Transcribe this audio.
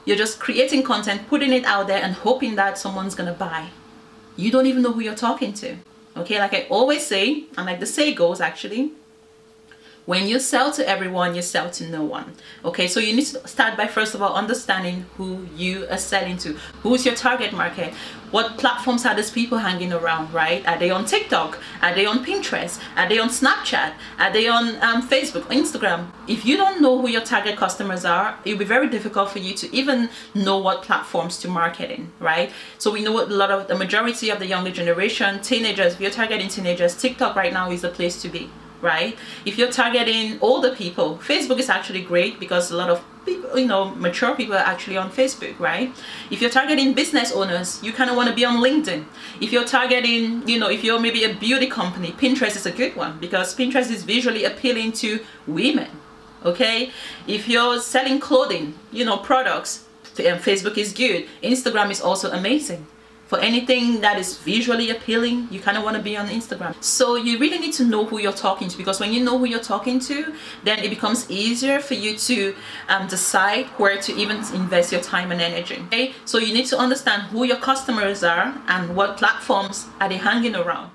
You're just creating content, putting it out there and hoping that someone's gonna buy. You don't even know who you're talking to. Okay, like I always say, and like the say goes actually, when you sell to everyone, you sell to no one. Okay, so you need to start by first of all understanding who you are selling to. Who's your target market? What platforms are these people hanging around, right? Are they on TikTok? Are they on Pinterest? Are they on Snapchat? Are they on Facebook, Instagram? If you don't know who your target customers are, it'll be very difficult for you to even know what platforms to market in, right? So we know the majority of the younger generation, teenagers, if you're targeting teenagers, TikTok right now is the place to be. Right? If you're targeting older people, Facebook is actually great because a lot of people, mature people are actually on Facebook, right? If you're targeting business owners, you kind of want to be on LinkedIn. If you're targeting, if you're maybe a beauty company, Pinterest is a good one because Pinterest is visually appealing to women, okay? If you're selling clothing, products, Facebook is good. Instagram is also amazing. For anything that is visually appealing, you kind of want to be on Instagram. So you really need to know who you're talking to, because when you know who you're talking to, then it becomes easier for you to decide where to even invest your time and energy. Okay? So you need to understand who your customers are and what platforms are they hanging around.